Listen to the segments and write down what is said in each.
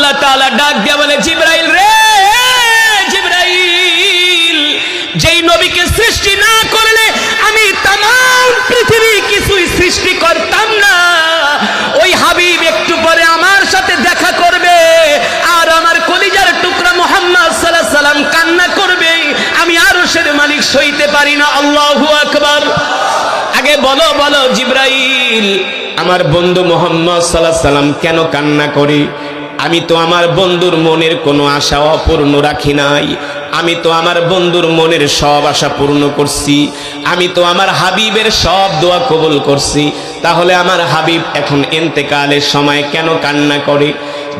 আল্লাহ তাআলা ডাক দিয়া বলে, জিবরাইল রে জিবরাইল, যেই নবীকে সৃষ্টি না করলে আমি তামাম পৃথিবী কিছুই সৃষ্টি করতাম না, ওই হাবিব একটু পরে আমার সাথে দেখা করবে আর আমার কলিজার টুকরা মুহাম্মদ সাল্লাল্লাহু আলাইহি সাল্লাম কান্না করবে, আমি আরশের মালিক সইতে পারি না। আল্লাহু আকবার। আগে বলো বলো জিবরাইল, আমার বন্ধু মুহাম্মদ সাল্লাল্লাহু আলাইহি সাল্লাম কেন কান্না করে? আমি তো আমার বন্ধুর মনের কোনো আশা অপূর্ণ রাখি নাই, আমি তো আমার বন্ধুর মনের সব আশা পূর্ণ করছি, আমি তো আমার হাবিবের সব দোয়া কবুল করছি, তাহলে আমার হাবিব এখন ইন্তেকালের সময় কেন কান্না করে?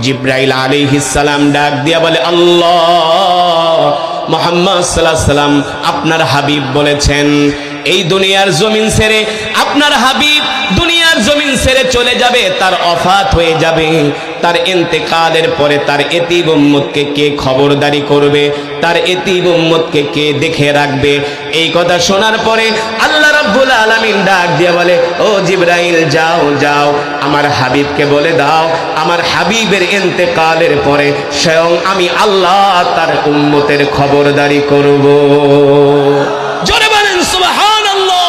জিবরাইল আলাইহিস সালাম ডাক দিয়া বলে, আল্লাহ, মুহাম্মদ সাল্লাল্লাহু আলাইহি সাল্লাম আপনার হাবিব বলেছেন এই দুনিয়ার জমিন ছেড়ে আপনার হাবিব দুনিয়ার জমিন ছেড়ে চলে যাবে, তার ওফাত হয়ে যাবে, তার ইন্তেকালের পরে তার এতিম উম্মতকে কে খবরদারি করবে, তার এতিম উম্মতকে কে দেখে রাখবে? এই কথা শোনার পরে আল্লাহ রাব্বুল আলামিন ডাক দিয়ে বলে, ও জিবরাইল যাও যাও, আমার হাবিবকে বলে দাও আমার হাবিবের ইন্তেকালের পরে স্বয়ং আমি আল্লাহ তার উম্মতের খবরদারি করব। জোরে বলেন সুবহানাল্লাহ।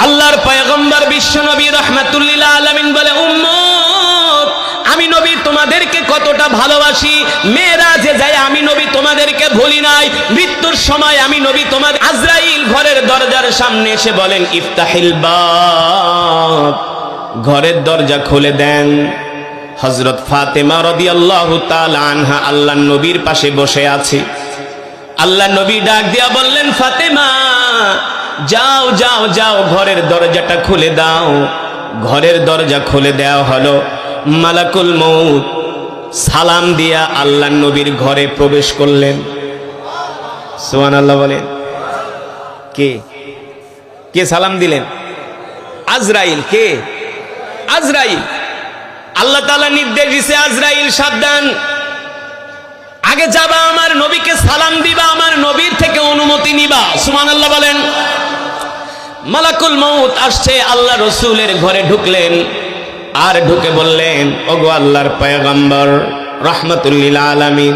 আল্লাহর পয়গম্বর বিশ্ব নবী রাহমাতুল লিল আলামিন বলে, উম্মত আমি নবী তোমাদেরকে কতটা ভালোবাসি, মেরাজে যায় আমি নবী তোমাদেরকে ভুলি নাই, মৃত্যুর সময় আমি নবী তোমাদের আজরাইল ঘরের দরজার সামনে এসে বলেন, ইফতাহিল বাব, ঘরের দরজা খুলে দেন। হযরত ফাতেমা রাদিয়াল্লাহু তাআলা আনহা আল্লাহর নবীর পাশে বসে আছে। আল্লাহ নবী ডাক দিয়া বললেন, ফাতেমা যাও যাও যাও, ঘরের দরজাটা খুলে দাও। ঘরের দরজা খুলে দেওয়া হলো। মালাকুল মউত সালাম দিয়া আল্লাহ নবীর ঘরে প্রবেশ করলেন। সুবহানাল্লাহ বলেন। কে কে সালাম দিলেন? আজরাইল। কে? আজরাইল। আল্লাহ তাআলা নির্দেশ দিয়েছে, আজরাইল সাবধান, আগে যাবা আমার নবীকে সালাম দিবা, আমার নবীর থেকে অনুমতি নিবা। সুবহানাল্লাহ বলেন। মালাকুল মউত আসছে, আল্লাহ রাসূলের ঘরে ঢুকলেন আর ঢুকে বললেন, ওগো আল্লাহর পয়গম্বর রাহমাতুল লিল আলামিন,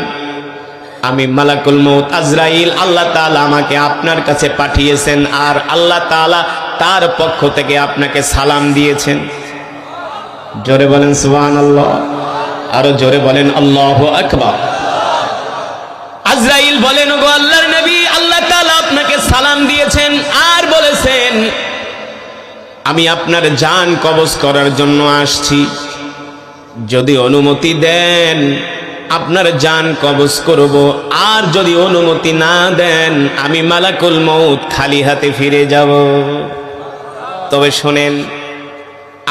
আমি মালাকুল মউত আজরাইল, আল্লাহ তাআলা আমাকে আপনার কাছে পাঠিয়েছেন আর আল্লাহ তাআলা তার পক্ষ থেকে আপনাকে সালাম দিয়েছেন। জোরে বলেন সুবহানাল্লাহ, আরো জোরে বলেন আল্লাহু আকবার। আজরাইল বলেন, ওগো আল্লাহর নবী, আল্লাহ তাআলা আপনাকে সালাম দিয়েছেন আর বলেছেন আমি আপনার জান কবজ করার জন্য আসছি, যদি অনুমতি দেন আপনার জান কবজ করব, আর যদি অনুমতি না দেন আমি মালাকুল মউত খালি হাতে ফিরে যাব। তবে শোনেন,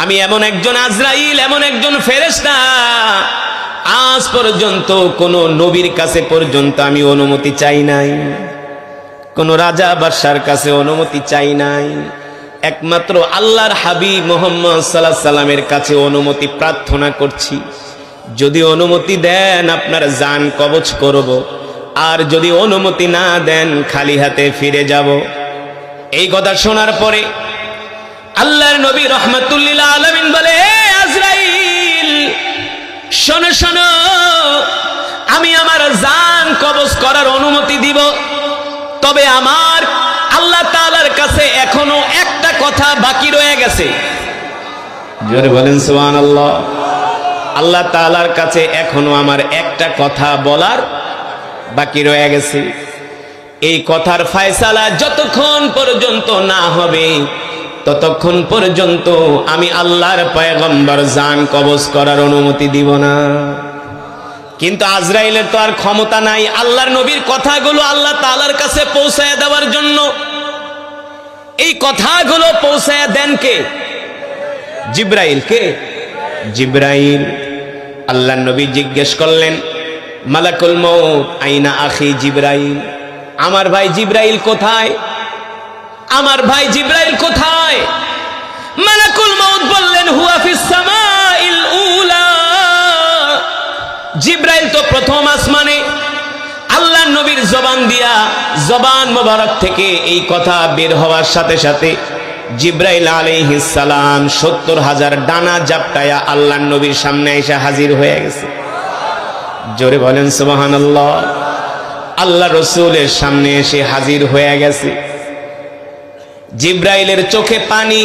আমি এমন একজন আজরাইল, এমন একজন ফেরেশতা, আজ পর্যন্ত কোন নবীর কাছে পর্যন্ত আমি অনুমতি চাই নাই, কোন রাজা বাদশার কাছে অনুমতি চাই নাই, একমাত্র আল্লাহর হাবিব মুহাম্মদ সাল্লাল্লাহু আলাইহি সাল্লামের কাছে অনুমতি প্রার্থনা করছি, যদি অনুমতি দেন আপনার জান কবজ করব, আর যদি অনুমতি না দেন খালি হাতে ফিরে যাব। এই কথা শোনার পরে আল্লাহর নবী রাহমাতুল লিল আলামিন বলে, হে আজরাইল শোনো শোনো, আমি আমার জান কবজ করার অনুমতি দিব, তবে আমার আল্লাহ তাআলার কাছে এখনো একটা কথা বাকি রয়ে গেছে। জোরে বলেন সুবহানাল্লাহ। আল্লাহ তাআলার কাছে এখনো আমার একটা কথা বলার বাকি রয়ে গেছে। এই কথার ফয়সালা যতক্ষণ পর্যন্ত না হবে ততক্ষণ পর্যন্ত আমি আল্লাহর পয়গম্বর জান কবজ করার অনুমতি দিব না। কিন্তু আজরাইলের তো আর ক্ষমতা নাই আল্লাহর নবীর কথাগুলো আল্লাহ তাআলার কাছে পৌঁছায় দেওয়ার জন্য। এই কথাগুলো পৌঁছায় দেন কে? জিবরাইল। কে? জিবরাইল। আল্লাহর নবী জিজ্ঞেস করলেন, মালাকুল মউত আইনা আখি জিবরাইল, আমার ভাই জিবরাইল কোথায়? আমার ভাই জিবরাইল কোথায়? মালাকুল মউত বললেন, হুয়া ফিস সামাইল উলা। জিবরাইল তো প্রথম আসমানে। আল্লাহর নবীর জবান দিয়া, জবান মোবারক থেকে এই কথা বের হওয়ার সাথে সাথে জিবরাইল আলাইহিস সালাম ৭০,০০০ ডানা জাপটায়া আল্লাহর নবীর সামনে এসে হাজির হয়ে গেছে। জোরে বলেন সুবহানাল্লাহ। আল্লাহ রসুলের সামনে এসে হাজির হয়ে গেছে। জিব্রাইলের চোখে পানি।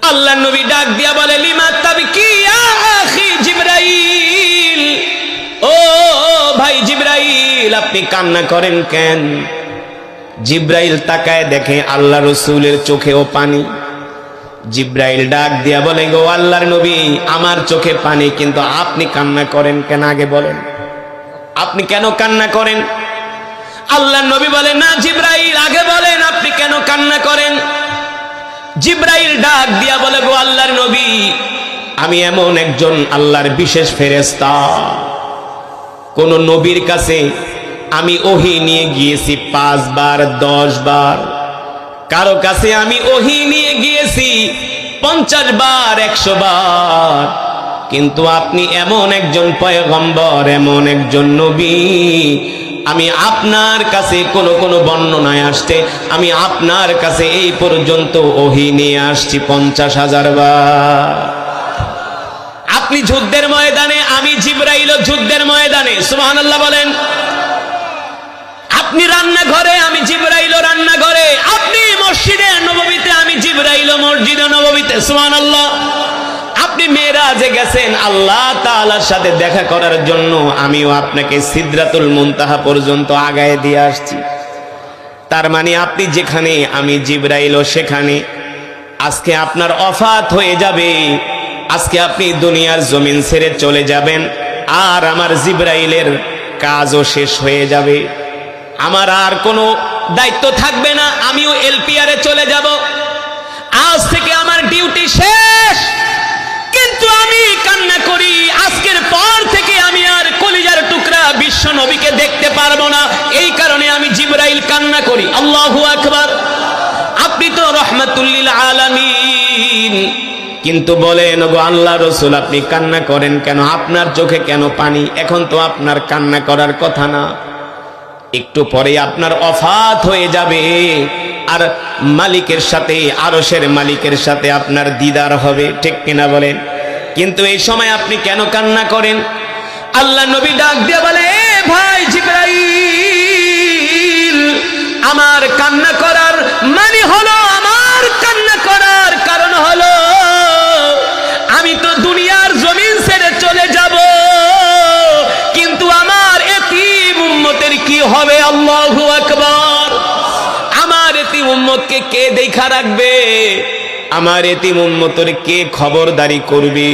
আল্লাহ নবী ডাক দিয়া বলে, লিমা তাবকি ইয়া আখি জিব্রাইল, ও ভাই জিব্রাইল, আপনি কান্না করেন কেন? জিব্রাইল তাকায় দেখে আল্লাহ রসুলের চোখেও পানি। জিব্রাইল ডাক দিয়া বলে, গো আল্লাহর নবী, আমার চোখে পানি, কিন্তু আপনি কান্না করেন কেন? আগে বলেন, আপনি কেন কান্না করেন? আল্লাহর নবী বলে, না জিব্রাইল, আগে বলেন আপনি কেন কান্না করেন? জিব্রাইল ডাক দিয়া বলে, গো আল্লাহর নবী, আমি এমন একজন আল্লাহর বিশেষ ফেরেশতা, কোন নবীর কাছে আমি ওহী নিয়ে গিয়েছি 5 বার 10 বার, কারো কাছে আমি ওহী নিয়ে গিয়েছি 50 বার 100 বার, কিন্তু আপনি এমন একজন পয়গম্বর, এমন একজন নবী, আমি আপনার কাছে কোন বর্ণনায় আসছে আমি আপনার কাছে এই পর্যন্ত ওহী নিয়ে আসছি 50,000 বার। আপনি যুদ্ধের ময়দানে, আমি জিব্রাইল যুদ্ধের ময়দানে, সুবহানাল্লাহ বলেন। আপনি রান্নাঘরে, আমি জিব্রাইল রান্নাঘরে। আপনি মসজিদে নববীতে, আমি জিব্রাইল মসজিদে নববীতে, সুবহানাল্লাহ। আপনি মেরাজে গেছেন আল্লাহ তাআলার সাথে দেখা করার জন্য, আমিও আপনাকে সিদরাতুল মুনতাহা পর্যন্ত আগায় দিয়ে আসছি। তার মানে আপনি যেখানে, আমি জিব্রাইলও সেখানে। আজকে আপনার ওফাত হয়ে যাবে, আজকে আপনি দুনিয়ার জমিন ছেড়ে চলে যাবেন, আর আমার জিব্রাইলের কাজও শেষ হয়ে যাবে, আমার আর কোনো দায়িত্ব থাকবে না, আমিও এলপিআরে চলে যাব, আজ থেকে আমার ডিউটি শেষ। কিন্তু আমি কান্না করি, আজকের পর থেকে আমি আর কলিজার টুকরা বিশ্ব নবীকে দেখতে পারবো না, এই কারণে আমি জিব্রাইল কান্না করি। আল্লাহু আকবার। আপনি তো রাহমাতুল লিল আলামিন, কিন্তু বলেন গো আল্লাহ রসুল, আপনি কান্না করেন কেন? আপনার চোখে কেন পানি? এখন তো আপনার কান্না করার কথা না, একটু পরে আপনার ওফাত হয়ে যাবে, আর মালিকের সাথে, আরশের মালিকের সাথে আপনার দিদার হবে, ঠিক কিনা বলেন? কিন্তু এই সময় আপনি কেন কান্না করেন? আল্লাহ নবী ডাক দিয়ে বলে, এ ভাই জিব্রাইল, আমার কান্না করার মানে হলো, আমার কান্না করার কারণ হলো, আমি তো দুনিয়ার জমিন ছেড়ে চলে যাব, কিন্তু আমার এতিম উম্মতের কি হবে? আল্লাহু আকবার। আমার এতিম উম্মতকে কে দেখা রাখবে? আমার এতিম উম্মতের কে খবরদারি করবে?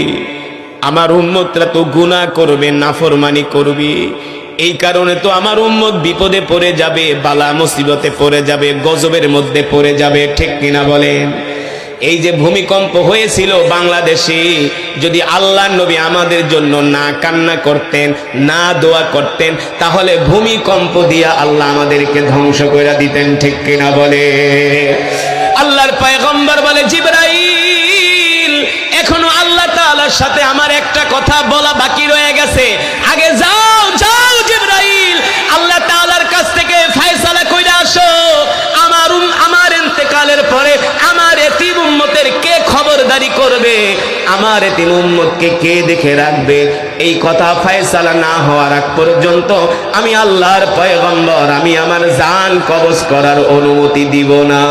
আমার উম্মতরা তো গুনাহ করবে, নাফরমানি করবে, এই কারণে তো আমার উম্মত বিপদে পড়ে যাবে, বালা মুসিবতে পড়ে যাবে, গজবের মধ্যে পড়ে যাবে, ঠিক কিনা বলেন? এই যে ভূমিকম্প হয়েছিল বাংলাদেশে, যদি আল্লাহর নবী আমাদের জন্য না কান্না করতেন, না দোয়া করতেন, তাহলে ভূমিকম্প দিয়া আল্লাহ আমাদেরকে ধ্বংস করে দিতেন, ঠিক কিনা বলে? আল্লাহর পয়গম্বর বলে, জিব্রাইল, এখনো আল্লাহ তাআলার সাথে আমার একটা কথা বলা বাকি রয়ে গেছে, আগে যাও যাও জিব্রাইল, আল্লাহ তাআলার কাছ থেকে ফয়সালা কইরা আসো, আমার ইন্তেকালের পরে আমার এতিম উম্মতের কে খবরদারি করবে, আমার এতিম উম্মতকে কে দেখে রাখবে, এই কথা ফয়সালা না হওয়ার আগ পর্যন্ত আমি আল্লাহর পয়গম্বর, আমি আমার জান কবজ করার অনুমতি দিব না।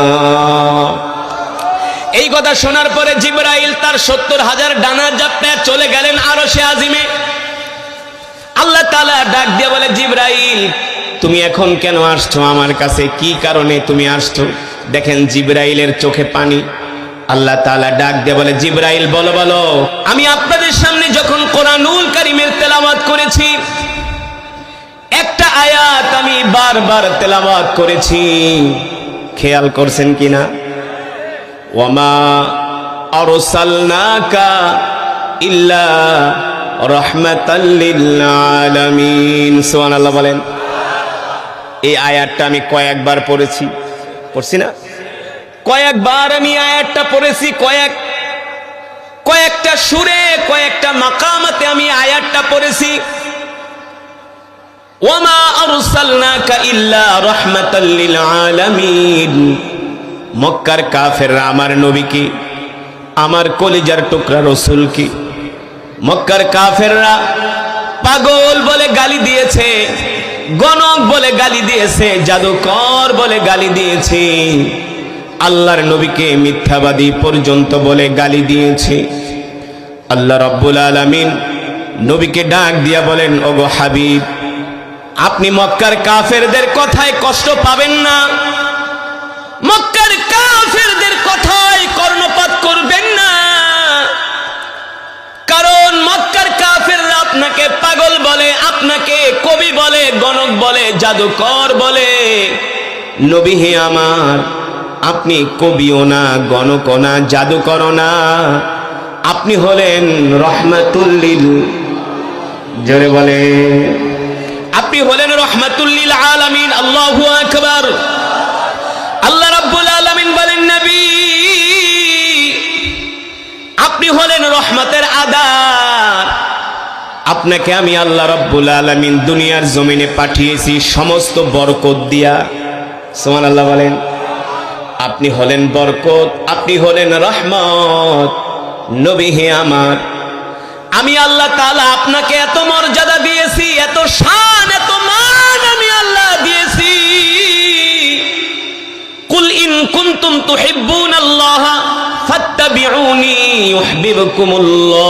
এই কথা শোনার পরে জিব্রাইল তার 70,000 ডানা জাপটায় চলে গেলেন আরশে আজিমে। আল্লাহ তাআলা ডাক দিয়ে বলে, জিব্রাইল, তুমি এখন কেন আসছো আমার কাছে? কি কারণে তুমি আসছো? দেখেন জিব্রাইলের চোখে পানি। আল্লাহ তাআলা ডাক দিয়ে বলে, জিব্রাইল বলো বলো, আমি আপনাদের সামনে যখন কোরআনুল কারীমের তেলাওয়াত করেছি, একটা আয়াত আমি বারবার তেলাওয়াত করেছি, খেয়াল করছেন কিনা? ওয়ামা আরসালনাকা ইল্লা রাহমাতাল লিল আলামিন। সুবহানাল্লাহ বলেন। এই আয়াতটা আমি কয়েকবার পড়ছি না? কয়েকবার আমি আয়াতটা পড়েছি, কয়েকটা সুরে, কয়েকটা মাকামাতে আমি আয়াতটা পড়েছি। ওয়ামা আরসালনাকা ইল্লা রাহমাতাল লিল আলামিন। মক্কার কাফেররা আমার নবীকে, আমার কলিজার টুকরা রাসূলকে, মক্কার কাফেররা পাগল বলে গালি দিয়েছে, গণক বলে গালি দিয়েছে, জাদুকর বলে গালি দিয়েছে, আল্লাহর নবীকে মিথ্যাবাদী পর্যন্ত বলে গালি দিয়েছে। আল্লাহ রাব্বুল আলামিন নবীকে ডাক দিয়া বলেন, ওগো হাবিব, আপনি মক্কার কাফেরদের কথায় কষ্ট পাবেন না, মক্কার কাফেরদের কথায় কর্ণপাত করবেন না, কারণ মক্কার কাফেররা আপনাকে পাগল বলে, আপনাকে কবি বলে, গণক বলে, জাদুকর বলে। নবী হে আমার, আপনি কবিও না, গণকও না, জাদুকরও না, আপনি হলেন রহমাতুল লিল, জোরে বলে, আপনি হলেন রহমাতুল লিল আলামিন। আল্লাহু আকবার। আল্লাহ রাব্বুল আলামিন বলেন, নবী আপনি হলেন রহমতের আদার, আপনাকে আমি আল্লাহ রাব্বুল আলামিন দুনিয়ার জমিনে পাঠিয়েছি সমস্ত বরকত দিয়া। সুবহানাল্লাহ বলেন। আপনি হলেন বরকত, আপনি হলেন রহমত। নবী হে আমার, আমি আল্লাহ তাআলা আপনাকে এত মর্যাদা দিয়েছি, এত শান, এত মান আমি আল্লাহ দিয়েছি। কুল ইন কুনতুম তুহিব্বুনাল্লাহ ফাত্তাবিউনি ইউহিব্বুকুমুল্লাহ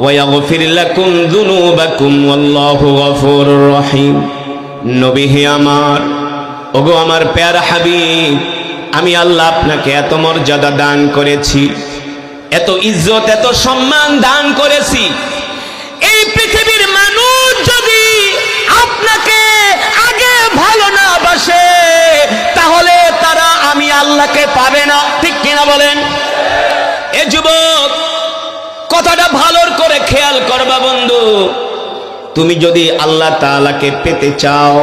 ওয়া ইয়াগফির লাকুম যুনুবাকুম ওয়াল্লাহু গফুরুর রহিম। নবী হে আমার, ওগো আমার প্যারা হাবিব, আমি আল্লাহ আপনাকে এত মর্যাদা দান করেছি, এত ইজ্জত, এত সম্মান দান করেছি। এই পৃথিবীর মানুষ যদি আপনাকে আগে ভালো না বাসে, তাহলে তারা আমি আল্লাহকে পাবে না। ঠিক কিনা বলেন? এ যুবক, কথাটা ভালো করে খেয়াল করবা বন্ধু। তুমি যদি আল্লাহ তাআলাকে পেতে চাও,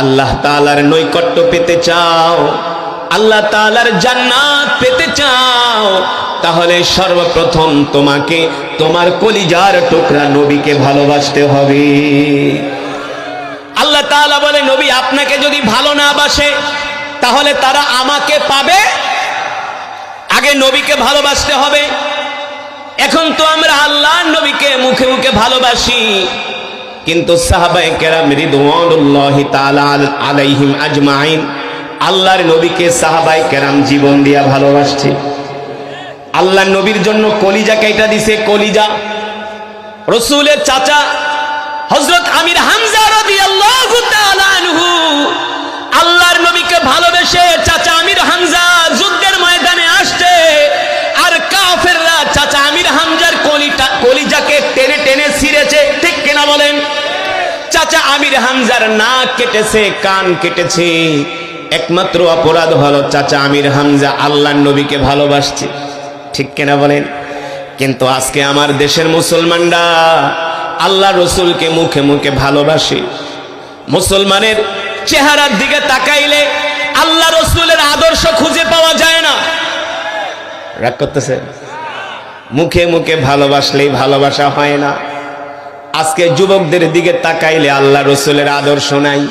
আল্লাহ তাআলার নৈকট্য পেতে চাও, আল্লাহ তাআলার জান্নাত পেতে চাও, তাহলে সর্বপ্রথম তোমাকে তোমার কলিজার টুকরা নবীকে ভালোবাসতে হবে। আল্লাহ তাআলা বলে, নবী আপনাকে যদি ভালো না বাসে, তাহলে তারা আমাকে পাবে? আগে নবীকে ভালোবাসতে হবে। এখন তো আমরা আল্লাহর নবীকে মুখে মুখে ভালোবাসি, কিন্তু সাহাবায়ে কেরাম রিদওয়ানুল্লাহি তাআলা আলাইহিম আজমাইন আল্লাহর নবীকে সাহাবায়ে কেরাম জীবন দিয়া ভালোবাসছে। আল্লাহর নবীর জন্য কলিজা কেটে দিছে, কলিজা। রাসূলের চাচা হযরত আমির হামজা রাদিয়াল্লাহু তাআলা আনহু আল্লাহর নবীকে ভালোবেসে চাচা আমির হামজা যুদ্ধের ময়দানে আসছে, আর কাফেররা চাচা আমির হামজার কলিজাকে টেনে টেনে ছিঁড়েছে। ঠিক কিনা বলেন? চাচা আমির হামজার নাক কেটেছে, কান কেটেছে। একমাত্র অপরাধ হলো চাচা আমির হামজা আল্লাহর নবীকে ভালোবাসছে। ঠিক কিনা বলেন? কিন্তু আজকে আমার দেশের মুসলমানরা আল্লাহ রসুলকে মুখে মুখে ভালোবাসে। মুসলমানের চেহারার দিকে তাকাইলে আল্লাহ রসুলের আদর্শ খুঁজে পাওয়া যায় না। রাগ করতেছে? মুখে মুখে ভালোবাসলেই ভালোবাসা হয় না। আজকে যুবকদের দিকে তাকাইলে আল্লাহ রসুলের আদর্শ নাই,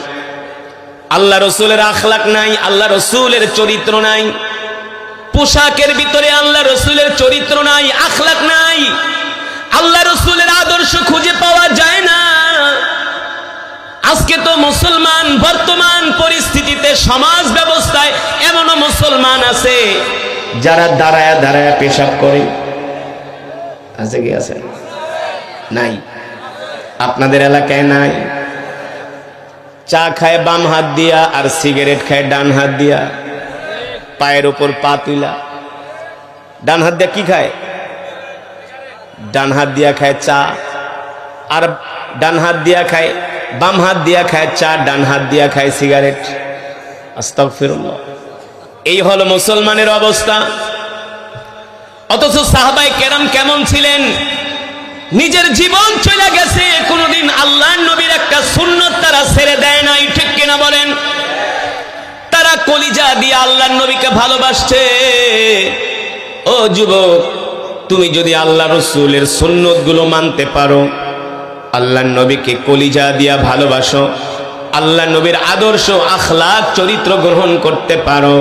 আল্লাহ রসুলের আখলাক নাই, আল্লাহ রসুলের চরিত্র নাই। পোশাকের ভিতরে আল্লাহ রসুলের চরিত্র নাই, আখলাক নাই, আল্লাহ রসুলের আদর্শ খুঁজে পাওয়া যায় না। আজকে তো মুসলমান বর্তমান পরিস্থিতিতে সমাজ ব্যবস্থায় এমনও মুসলমান আছে যারা দাঁড়ায়া দাঁড়ায়া পেশাব করে। আছে কি? আছে? নাই? আপনাদের এলাকায় নাই? চা খায় বাম হাত দিয়া আর সিগারেট খায় ডান হাত দিয়া, পায়ের উপর পা তুলা। ডান হাত দিয়া কি খায়? ডান হাত দিয়া খায় চা, আর ডান হাত দিয়া খায়, বাম হাত দিয়া খায় চা, ডান হাত দিয়া খায় সিগারেট। আস্তাগফিরুল্লাহ। এই হলো মুসলমানের অবস্থা। অথচ সাহাবায়ে কেরাম কেমন ছিলেন? নিজের জীবন চলে গেছে, কোনদিন আল্লাহর নবীর একটা সুন্নত তারা ছেড়ে দেয় নাই। ঠিক কিনা বলেন? তারা কলিজা দিয়ে আল্লাহর নবীকে ভালোবাসছে। ও যুবক, তুমি যদি আল্লাহ রসুলের সুন্নত গুলো মানতে পারো, আল্লাহর নবীকে কলিজা দিয়া ভালোবাসো, আল্লাহর নবীর আদর্শ আখলাক চরিত্র গ্রহণ করতে পারো,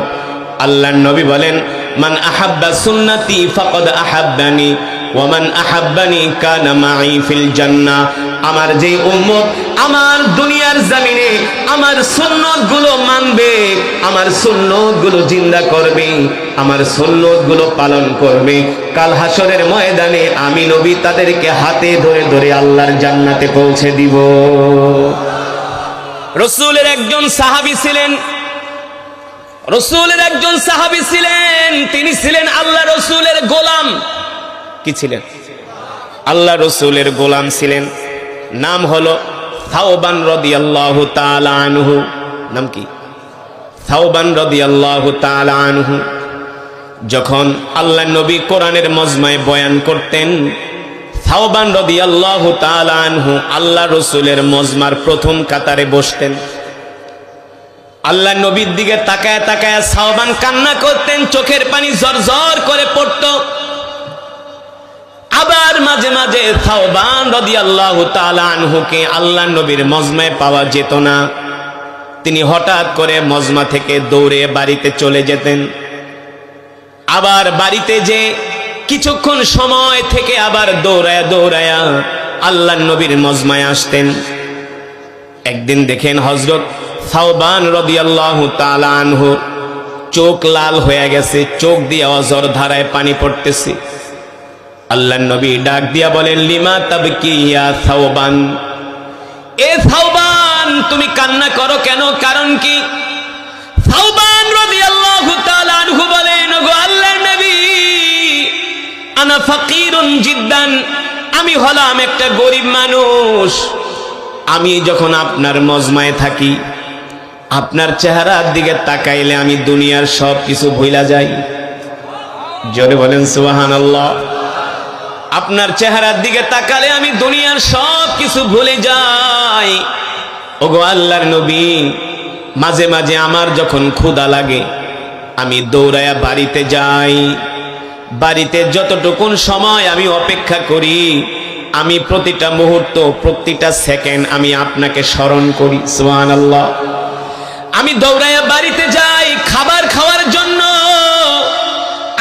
আল্লাহর নবী বলেন, মান আহাব্বা সুন্নতি ফাকাদ আহাব্বানি ওয়ামান আহাব্বানি কানা মাই ফিল জান্নাহ। আমার যে উম্মত আমার দুনিয়ার জমিনে আমার সুন্নতগুলো মানবে, আমার সুন্নতগুলো জিন্দা করবে, আমার সুন্নতগুলো পালন করবে, কাল হাসরের ময়দানে আমি নবী তাদেরকে হাতে ধরে ধরে আল্লাহর জান্নাতে পৌঁছে দিব। রাসূলের একজন সাহাবী ছিলেন, রাসূলের একজন সাহাবী ছিলেন, তিনি ছিলেন আল্লাহ রাসূলের গোলাম। কি ছিলেন? আল্লাহ রাসূলের গোলাম ছিলেন। নাম হলো সাওবান রাদিয়াল্লাহু তাআলা আনহু। নাম কি? সাওবান রাদিয়াল্লাহু তাআলা আনহু। যখন আল্লাহ নবী কোরআনের মজমায় বয়ান করতেন, সাওবান রাদিয়াল্লাহু তাআলা আনহু আল্লাহ রাসূলের মজমার প্রথম কাতারে বসতেন। আল্লাহ নবীর দিকে তাকায় তাকায় সাওবান কান্না করতেন, চোখের পানি ঝরঝর করে পড়তো। আবার মাঝে মাঝে সাওবান রাদিয়াল্লাহু তাআলা আনহুকে আল্লাহ নবীর মজমায় পাওয়া যেত না। তিনি হঠাৎ করে মজমা থেকে দৌড়ে বাড়িতে চলে যেতেন। আবার বাড়িতে যে কিছুক্ষণ সময় থেকে আবার দৌড়ায়া দৌড়ায়া আল্লাহ নবীর মজমায় আসতেন। একদিন দেখেন হযরত সাওবান রাদিয়াল্লাহু তাআলা আনহু চোখ লাল হয়ে গেছে, চোখ দিয়ে অঝর ধারায় পানি পড়তেছে। আল্লাহ নবী ডাক দিয়া বলেন, লিমা তাবকি ইয়া সাওবান, এ সাওবান তুমি কান্না করো কেন, কারণ কি? সাওবান রাদিয়াল্লাহু তাআলা আনহু বলেন, ওগো আল্লাহর নবী, আনা ফাকিরুন জিদ্দান, আমি হলাম একটা গরিব মানুষ। আমি যখন আপনার মজমায় থাকি, আপনার চেহারার দিকে তাকাইলে আমি দুনিয়ার সব কিছু ভুলা যাই। জোরে বলেন সুবহানাল্লাহ। আপনার চেহারার দিকে তাকালে আমি দুনিয়ার সব কিছু ভুলে যাই। ওগো আল্লাহর নবী, মাঝে মাঝে আমার যখন ক্ষুধা লাগে আমি দৌড়ায়া বাড়িতে যাই। বাড়িতে যতটুকুন সময় আমি অপেক্ষা করি, আমি প্রতিটা মুহূর্ত প্রতিটা সেকেন্ড আমি আপনাকে স্মরণ করি। সুবহানাল্লাহ। আমি দৌড়ায়া বাড়িতে যাই খাবার খাওয়ার জন্য।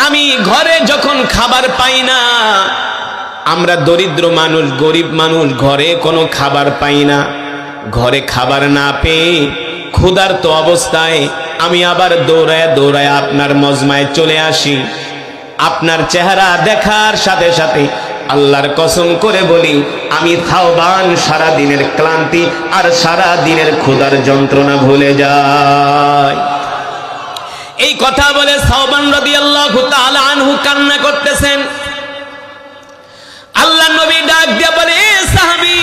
আমি ঘরে যখন খাবার পাই না, আমরা দরিদ্র মানুষ, গরিব মানুষ, ঘরে কোনো খাবার পাই না। ঘরে খাবার না পেয়ে ক্ষুধার্ত অবস্থায় আমি আবার দৌড়ায় দৌড়ায় আপনার মজমায় চলে আসি। আপনার চেহারা দেখার সাথে সাথে আল্লাহর কসম করে বলি, আমি সাওবান সারা দিনের ক্লান্তি আর সারা দিনের ক্ষুধার যন্ত্রণা ভুলে যাই। এই কথা বলে সাওবান রাদিয়াল্লাহু তাআলা আনহু কান্না করতেছেন। আল্লাহ নবী ডাক দিয়া বলে, এ সাহাবী,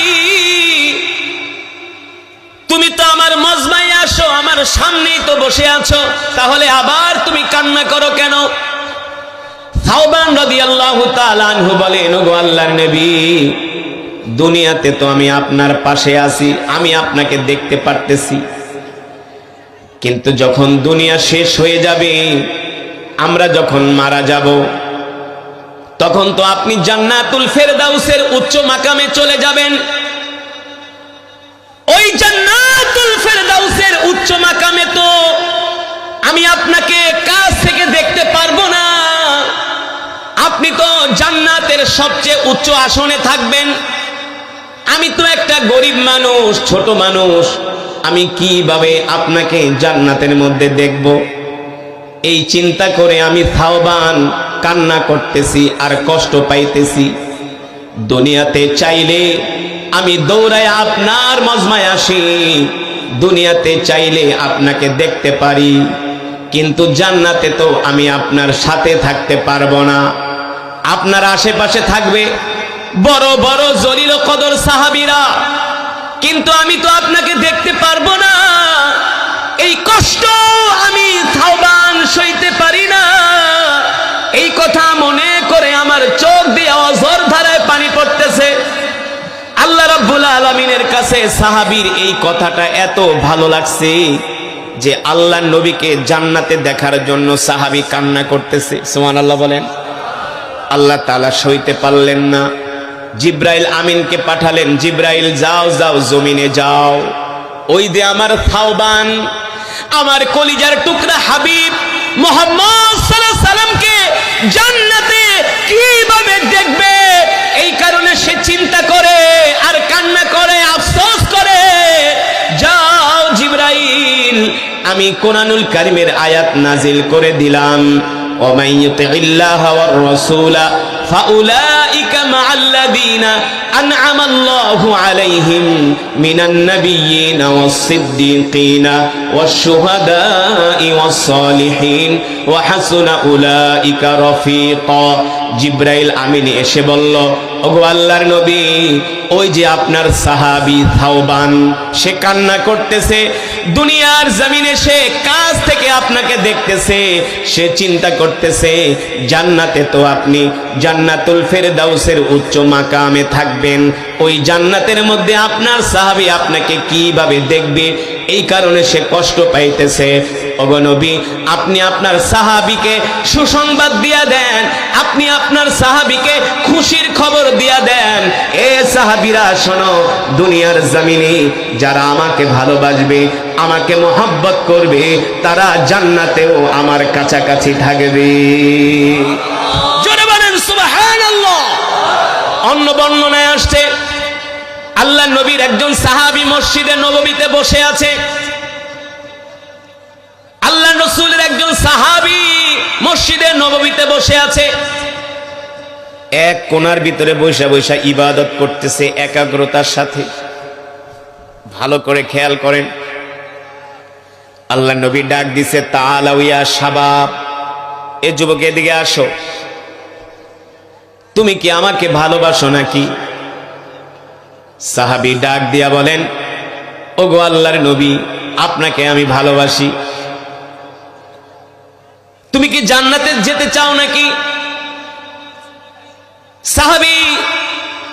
তুমি তো আমার মজমায় আসো, আমার সামনেই তো বসে আছো, তাহলে আবার তুমি কান্না করো কেন? সাওবান রাদিয়াল্লাহু তাআলা আনহু বলেন, ওগো আল্লাহর নবী, দুনিয়াতে তো আমি আপনার পাশে আছি, আমি আপনাকে দেখতে পারতেছি, কিন্তু যখন দুনিয়া শেষ হয়ে যাবে, আমরা যখন মারা যাব, তখন তো আপনি জান্নাতুল ফেরদাউসের উচ্চ মাকামে চলে যাবেন। ওই জান্নাতুল ফেরদাউসের উচ্চ মাকামে তো আমি আপনাকে কাছ থেকে দেখতে পারবো না। আপনি তো জান্নাতের সবচেয়ে উচ্চ আসনে থাকবেন। আমি তো একটা গরিব মানুষ, ছোট মানুষ, আমি কিভাবে আপনাকে জান্নাতের মধ্যে দেখব? এই চিন্তা করে আমি সাওবান কান্না করতেছি আর কষ্ট পাইতেছি। দুনিয়াতে চাইলে আমি দৌড়ায় আপনার মজমায় আসি, দুনিয়াতে চাইলে আপনাকে দেখতে পারি, কিন্তু জান্নাতে তো আমি আপনার সাথে থাকতে পারবো না। আপনার আশেপাশে থাকবে বড় বড় জলিল কদর সাহাবীরা, কিন্তু আমি তো আপনাকে দেখতে পারবো না। এই কষ্ট আমি সাওবান সইতে পারি না। এই কথা মনে করে আমার চোখ দিয়ে অঝর ধারায় পানি পড়তেছে। আল্লাহ রাব্বুল আলামিনের কাছে সাহাবীর এই কথাটা এত ভালো লাগছে যে আল্লাহর নবীকে জান্নাতে দেখার জন্য সাহাবী কান্না করতেছে। সুবহানাল্লাহ বলেন। আল্লাহ তাআলা সইতে পারলেন না, জিব্রাইল আমিনকে পাঠালেন, জিব্রাইল যাও যাও জমিনে যাও, ওই যে আমার সাওবান, আমার কলিজার টুকরা হাবিব মুহাম্মদ সাল্লাল্লাহু আলাইহি সাল্লামকে জান্নাতে কিভাবে দেখবে এই কারণে সে চিন্তা করে আর কান্না করে, আফসোস করে, যাও জিবরাইল, আমি কোরআনুল কারীমের আয়াত নাজিল করে দিলাম, ওয়ামান ইউতিইল্লাহ ওয়ার রাসূলা ফাউলাইকা মাআল্লাযীনা আন'আমা আল্লাহু আলাইহিম মিনান নাবিয়্যিনা ওয়াস-সিদ্দীকিনা ওয়াশ-শুহাদা'i ওয়াস-সালিহিন ওয়া হাসুনা উলাইকা রাফীকা। জিবরাইল আমিন এসে বলল, ওগো আল্লাহর নবী, ওই যে আপনার সাহাবী থাওবান, সে কান্না করতেছে, দুনিয়ার জমিনে সে কাছ থেকে আপনাকে দেখতেছে, সে চিন্তা করতেছে জান্নাতে তো আপনি জান্নাতুল ফেরদাউসের উচ্চ মাকামে থাকবেন, ওই জান্নাতের মধ্যে আপনার সাহাবী আপনাকে কিভাবে দেখবে, এই কারণে সে কষ্ট পাইতেছে। ওগো নবী, আপনি আপনার সাহাবীকে সুসংবাদ দিয়া দেন, আপনি আপনার সাহাবীকে খুশির খবর দিয়া দেন। এ সাহাবীরা শোনো, দুনিয়ার জমিনে যারা আমাকে ভালোবাসবে, আমাকে মহব্বত করবে, তারা জান্নাতেও আমার কাছাকাছি থাকবে। জোরে বলেন সুবহানাল্লাহ। অন্য বর্ণনায় আসছে, আল্লাহ নবীর একজন সাহাবী মসজিদে নববীতে বসে আছে। আল্লাহ রাসূলের একজন সাহাবী মসজিদে নববীতে বসে আছে, এক কোণার ভিতরে বৈশা বৈশা ইবাদত করতেছে একাগ্রতার সাথে। ভালো করে খেয়াল করেন, আল্লাহ নবী ডাক দিছে, তাআলাউ ইয়া শাবাব, এ যুবক এদিকে আসো, তুমি কি আমাকে ভালোবাসো নাকি? সাহাবী ডাক দিয়া বলেন, ওগো আল্লাহর নবী, আপনাকে আমি ভালোবাসি। তুমি কি জান্নাতে যেতে চাও নাকি? সাহাবী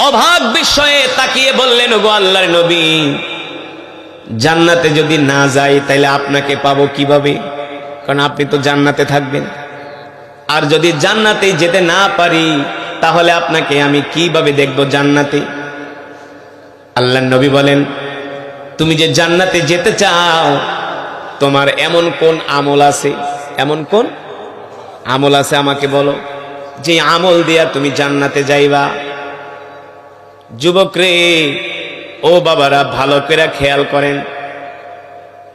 অবাক বিস্ময়ে তাকিয়ে বললেন, ওগো আল্লাহর নবী, জান্নাতে যদি না যাই তাহলে আপনাকে পাবো কিভাবে? কারণ আপনি তো জান্নাতে থাকবেন। আর যদি জান্নাতে যেতে না পারি তাহলে আপনাকে আমি কিভাবে দেখবো জান্নাতে? আল্লাহর নবী বলেন, তুমি যে জান্নাতে যেতে চাও, তোমার এমন কোন আমল আছে, এমন কোন আমল আছে আমাকে বলো, যে আমল দিয়া তুমি জান্নাতে যাইবা। যুবক রে, ও বাবারা, ভালো করে খেয়াল করেন,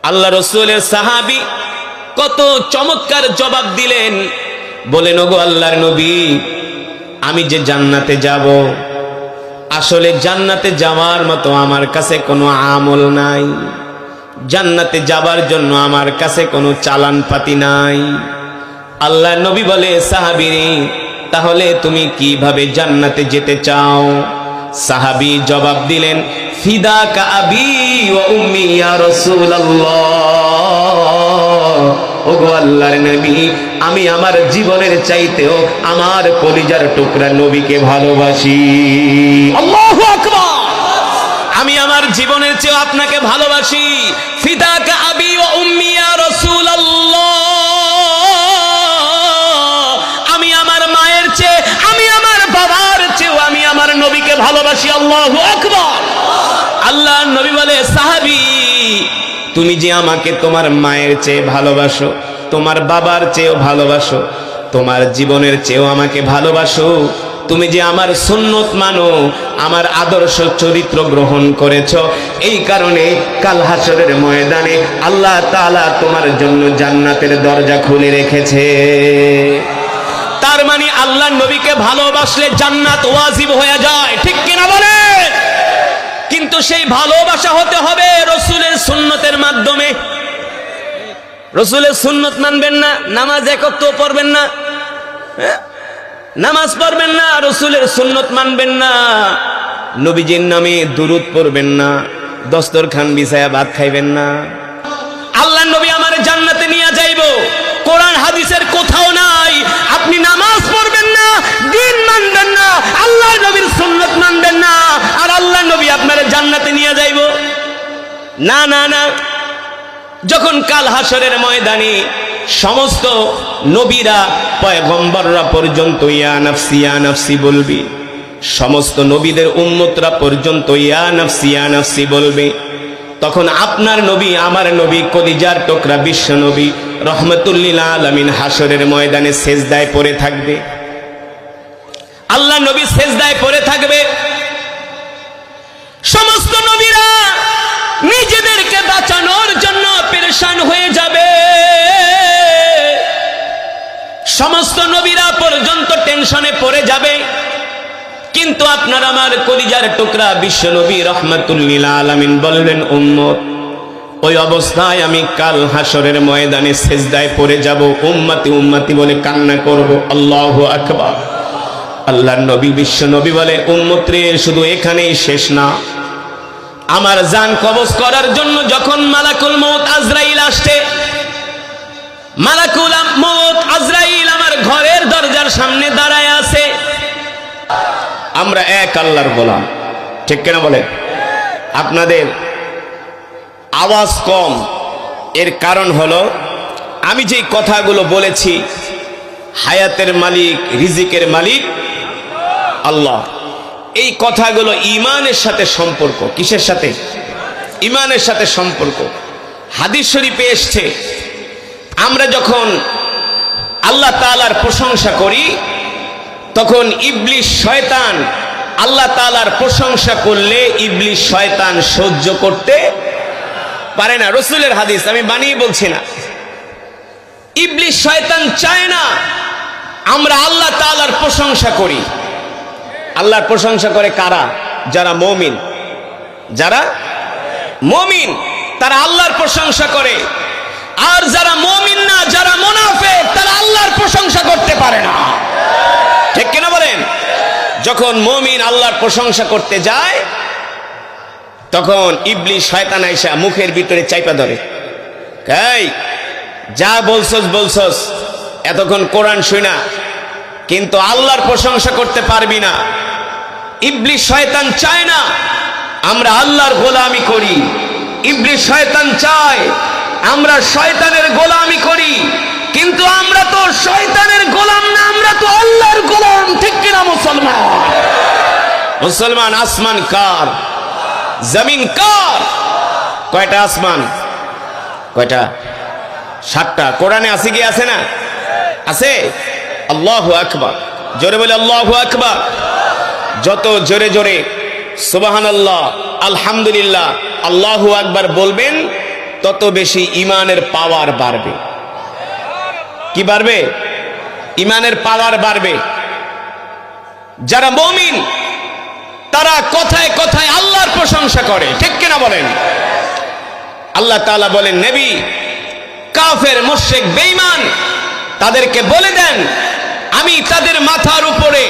আল্লাহ রাসূলের সাহাবী কত চমৎকার জবাব দিলেন। বলেন, ওগো আল্লাহর নবী, আমি যে জান্নাতে যাব, আসলে জান্নাতে যাওয়ার মতো আমার কাছে কোনো আমল নাই, জান্নাতে যাবার জন্য আমার কাছে কোনো চালান পাতি নাই। আল্লাহর নবী বলে, সাহাবী, তাহলে তুমি কিভাবে জান্নাতে যেতে চাও? সাহাবী জবাব দিলেন, ফিদাকা আবি ওয়া উম্মি ইয়া রাসূলুল্লাহ, ওগো আল্লাহর নবী, আমি আমার জীবনের চাইতেও আমার কলিজার টুকরা নবীকে ভালোবাসি। আল্লাহু আকবার। আমি আমার জীবনের চেয়েও আপনাকে ভালোবাসি। ফিদাকা আবি ওয়া উম্মি ইয়া রাসূলুল্লাহ, আমি আমার মায়ের চেয়ে, আমি আমার বাবার চেয়েও আমি আমার নবীকে ভালোবাসি। আল্লাহু আকবার। আল্লাহর নবী বলে, সাহাবী, তুমি যে আমাকে তোমার মায়ের চেয়ে ভালোবাসো, তোমার বাবার চেয়েও ভালোবাসো, তোমার জীবনের চেয়েও আমাকে ভালোবাসো, তুমি যে আমার সুন্নত মানো, আমার আদর্শ চরিত্র গ্রহণ করেছো, এই কারণে কাল হাসরের ময়দানে আল্লাহ তাআলা তোমার জন্য জান্নাতের দরজা খুলে রেখেছে। তার মানে আল্লাহ নবীকে ভালোবাসলে জান্নাত ওয়াজিব হয়ে যায়, ঠিক কিনা বলে? কিন্তু সেই ভালোবাসা হতে হবে রাসূলের সুন্নতের মাধ্যমে। রাসূলের সুন্নত মানবেন না, নামাজ একত্র পড়বেন না, নামাজ পড়বেন না, রাসূলের সুন্নত মানবেন না, নবীজির নামে দুরূদ পড়বেন না, দস্তরখান বিছায়া ভাত খাইবেন না। আল্লাহর নবী আমারে জান্নাতে নিয়ে যাইবো, কোরআন হাদিসের কোথাও নাই। আপনি নামাজ পড়বেন না, দ্বীন মানবেন না, আল্লাহর নবীর সুন্নত মানবেন না, আর আল্লাহর নবী আপনারে জান্নাতে নিয়ে যাইবো? না না না। যখন কাল হাসরের ময়দানে সমস্ত নবীরা, পয়গম্বররা পর্যন্ত ইয়া নাফসি ইয়া নাফসি বলবে, সমস্ত নবীদের উম্মতরা পর্যন্ত ইয়া নাফসি ইয়া নাফসি বলবে, তখন আপনার নবী, আমার নবী, কলিজার টুকরা বিশ্ব নবী রহমতুল লিল আলামিন হাসরের ময়দানে সেজদায় পড়ে থাকবে। আল্লাহ নবী সেজদায় পড়ে থাকবে। সমস্ত নবীরা নিজেদেরকে বাঁচানোর জন্য পেরেশান হয়ে যাবে। সমস্ত নবীরা পর্যন্ত টেনশনে পড়ে যাবে। কিন্তু আপনার আমার কলিজার টুকরা বিশ্ব নবী রাহমাতুল লিল আলামিন বললেন, উম্মত, ওই অবস্থায় আমি কাল হাসরের ময়দানে সেজদায় পড়ে যাব, উম্মতি উম্মতি বলে কান্না করব। আল্লাহু আকবার। আল্লাহর নবী বিশ্ব নবী বলে, উম্মত রে, শুধু এখানেই শেষ না, আমার জান কবজ করার জন্য যখন মালাকুল মউত আজরাইল আসছে, মালাকুল মউত আজরাইল আমার ঘরের দরজার সামনে দাঁড়ায় আছে। আমরা এক আল্লাহর গোলাম, ঠিক কিনা বলে? আপনাদের আওয়াজ কম, এর কারণ হলো আমি যে কথাগুলো বলেছি, হায়াতের মালিক, রিজিকের মালিক আল্লাহ। এই কথাগুলো ঈমানের সাথে সম্পর্ক। কিসের সাথে? ঈমানের সাথে সম্পর্ক। হাদিস শরীফে এসেছে, আমরা যখন আল্লাহ তাআলার প্রশংসা করি, তখন ইবলিস শয়তান আল্লাহ তাআলার প্রশংসা করলে ইবলিস শয়তান সহ্য করতে পারে না। রাসূলের হাদিস, আমি বানিয়ে বলছি না। ইবলিস শয়তান চায় না আমরা আল্লাহ তাআলার প্রশংসা করি। আল্লাহর প্রশংসা করে কারা? যারা মুমিন। যারা মুমিন তারা আল্লাহর প্রশংসা করে। আর যারা মুমিন না, যারা মুনাফিক, তারা আল্লাহর প্রশংসা করতে পারে না। ঠিক কিনা বলেন? যখন মুমিন আল্লাহর প্রশংসা করতে যায়, তখন ইবলিস শয়তান আইসা মুখের ভিতরে চাইপা ধরে, এই যা বলছস বলছস, এতক্ষণ কোরআন শুনা, কিন্তু আল্লাহর প্রশংসা করতে পারবি না। ইবলিস শয়তান চায় না আমরা আল্লাহর গোলামি করি। ইবলিস শয়তান চায় আমরা শয়তানের গোলামি করি, কিন্তু আমরা তো শয়তানের গোলাম না, আমরা তো আল্লাহর গোলাম। ঠিক কিনা মুসলমান? মুসলমান, আসমান কার? জমিন কার? কয়টা আসমান? কয়টা? 7টা। কোরআনে আছে কি আছে না? আছে। আল্লাহু আকবার। জোরে বলে আল্লাহু আকবার। যত জোরে জোরে সুবহানাল্লাহ, আলহামদুলিল্লাহ, আল্লাহু আকবার বলবেন, তত বেশি ঈমানের পাওয়ার বাড়বে। কি বাড়বে? ঈমানের পাওয়ার বাড়বে। যারা মুমিন তারা কথায় কথায় আল্লাহর প্রশংসা করে। ঠিক কিনা বলেন? আল্লাহ তাআলা বলেন, নবী, কাফের, মুশরিক, বেঈমান তাদেরকে বলে দেন, আমি তাদের মাথার উপরে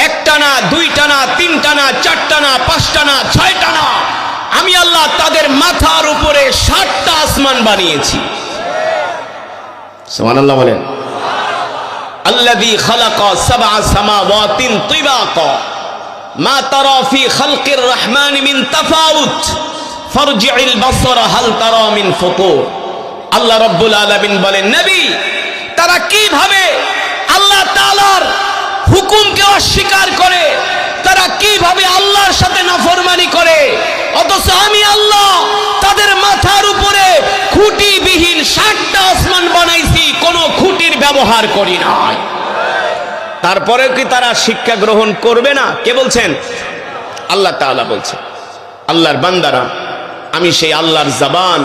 1টা না, 2টা না, 3টা না, 4টা না, 5টা না, 6টা না, আমি আল্লাহ তাদের মাথার উপরে 7টা আসমান বানিয়েছি। সুবহানাল্লাহ বলেন। আল্লাযী খালাকা সাবআ সামাওয়াতিন তিবাকা মা তারা ফি খালকির রহমান মিন তাফাউত ফারজি'ল বাসরা হাল তারা মিন ফুতুর। আল্লাহ রাব্বুল আলামিন বলেন, নবী, তারা কিভাবে আল্লাহ তাআলার হুকুমকে অস্বীকার করে, তারা কিভাবে আল্লাহর সাথে নাফরমানি করে, অথচ আমি আল্লাহ তাদের মাথার উপরে খুঁটিবিহীন 7টা আসমান বানাইছি, কোনো খুঁটির ব্যবহার করি নাই। তারপরে কি তারা শিক্ষা গ্রহণ করবে না? কে বলছেন? আল্লাহ তাআলা বলছেন। আল্লাহর বান্দারা, আমি সেই আল্লাহর জবান,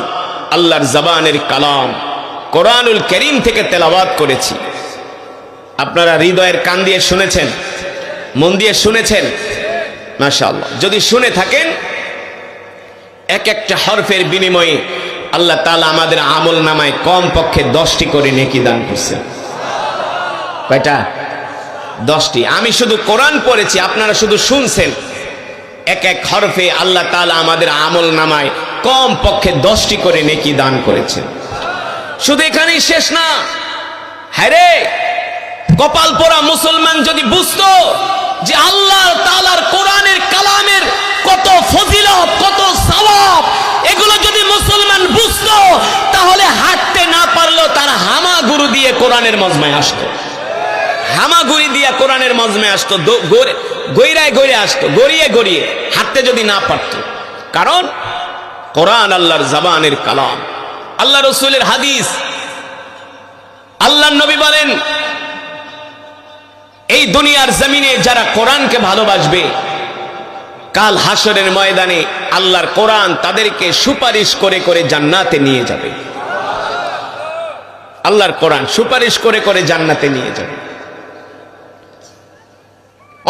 আল্লাহর জবানের কালাম কোরআনুল কারীম থেকে তেলাওয়াত করেছি। আপনারা হৃদয়ের কান দিয়ে শুনেছেন, মন দিয়ে শুনেছেন? মাশাআল্লাহ। যদি শুনে থাকেন, এক একটা হরফের বিনিময়ে আল্লাহ তাআলা আমাদের আমল নামায় কম পক্ষে 10টি করে নেকি দান করছেন। কয়টা? 10টি। আমি শুধু কোরআন পড়েছি, আপনারা শুধু শুনছেন। এক এক হরফে আল্লাহ তাআলা আমাদের আমল নামায় কম পক্ষে 10টি করে নেকি দান করেছেন। শুধু এখানেই শেষ না। হ্যাঁ রে, কপাল পোড়া মুসলমান যদি বুঝতো যে আল্লাহ তাআলার কোরআনের কালামের কত ফজিলত, কত সওয়াব, এগুলো যদি মুসলমান বুঝতো, তাহলে হাঁটতে না পারলেও তার হামাগুড়ি দিয়ে কোরআনের মজমায় আসতো। হামাগুড়ি দিয়ে কোরআনের মজমায় আসতো, গইরায় গইরে আসতো, গড়িয়ে গড়িয়ে, হাঁটতে যদি না পারত। কারণ কোরআন আল্লাহর জবানের কালাম, আল্লাহ রাসূলের হাদিস। আল্লাহর নবী বলেন, এই দুনিয়ার জমিনে যারা কোরআনকে ভালোবাসবে, কাল হাসরের ময়দানে আল্লাহর কোরআন তাদেরকে সুপারিশ করে করে জান্নাতে নিয়ে যাবে। আল্লাহর কোরআন সুপারিশ করে করে জান্নাতে নিয়ে যাবে।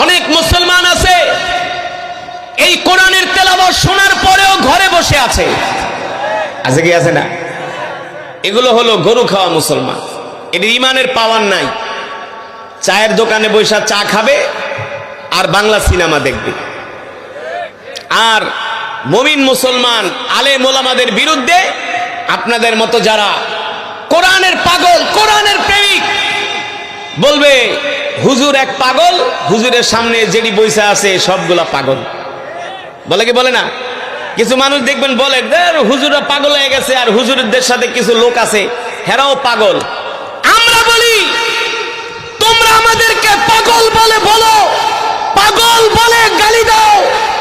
অনেক মুসলমান আছে এই কোরআনের তেলাওয়াত শোনার পরেও ঘরে বসে আছে কি আছে না? এগুলো হলো গরু খাওয়া মুসলমান। এদের ইমানের পাওয়ার নাই। চায়ের দোকানে বসে চা খাবে আর বাংলা সিনেমা দেখবে। আর মুমিন মুসলমান আলেম ওলামাদের বিরুদ্ধে আপনাদের মতো যারা কোরআনের পাগল, কোরআনের প্রেমিক, বলবে হুজুর এক পাগল, হুজুরের সামনে যেটি বইসা আছে সবগুলা পাগল। বলে কি বলে না? কিছু মানুষ দেখবেন বলে হুজুররা পাগল হয়ে গেছে, আর হুজুরদের সাথে কিছু লোক আছে হেরাও পাগল। আমরা বলি তোমরা আমাদেরকে পাগল বলে বলো, পাগল বলে গালি দাও,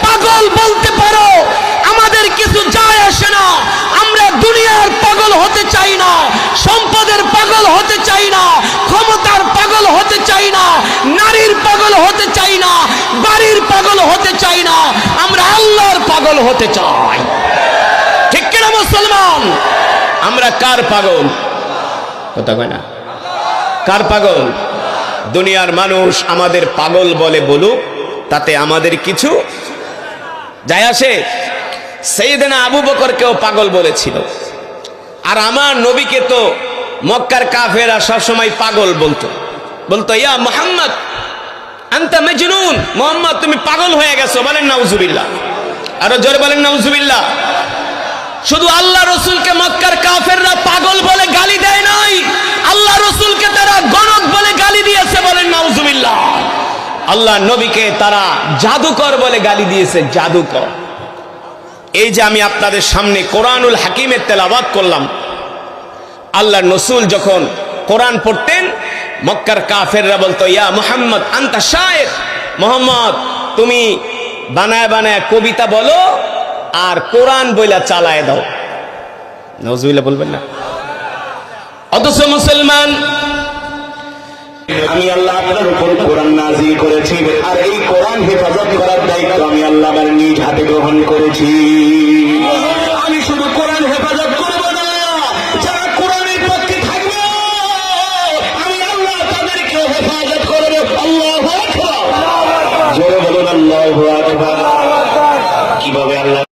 পাগল বলতে পারো, আমাদের কিছু যায় আসে না। আমরা দুনিয়ার পাগল হতে চাই না, সম্পদের পাগল হতে চাই না, ক্ষমতার পাগল হতে চাই না, নারীর পাগল হতে চাই না, বাড়ির পাগল হতে চাই না, আমরা আল্লাহর পাগল হতে চাই। ঠিক কিনা মুসলমান? আমরা কার পাগল? কথা কয় না? কার পাগল? দুনিয়ার মানুষ আমাদের পাগল বলে বলুক, তাতে আমাদের কিছু যায় আসে? সাইয়েদনা আবু বকরকেও পাগল বলেছিল, আর আমার নবীকে তো মক্কার কাফেররা সবসময় পাগল বলতো ইয়া মুহাম্মদ আনতা মাজনুন, মুহাম্মদ তুমি পাগল হয়ে গেছো। বলেন নাউজুবিল্লাহ, আরো জোরে বলেন নাউজুবিল্লাহ। শুধু আল্লাহ রসুলকে মক্কার কাফেররা পাগল বলে গালি দেয় নাই, আল্লাহ রসুলকে তারা গণক বলে গালি দিয়েছে। বলেন নাউজুবিল্লাহ। আল্লাহ নবীকে তারা জাদুকর বলে গালি দিয়েছে, জাদুকর। এই যে আমি আপনাদের সামনে কোরআনুল হাকিমের তেলাওয়াত করলাম, আল্লাহ রসুল যখন কোরআন পড়তেন মক্কার কাফেররা বলতো ইয়া মুহাম্মদ আনতা শায়ের, মুহাম্মদ তুমি বানায় বানায় কবিতা বলো আর কোরআন বইলা চালায় দাও। নাউজুবিল্লাহ বলবেন না? অথচ মুসলমান, আমি আল্লাহ আপনার উপর কোরআন নাযিল করেছি, আর এই কোরআন হেফাজত করার দায়িত্ব আমি আল্লাহ আমার নিজ হাতে গ্রহণ করেছি।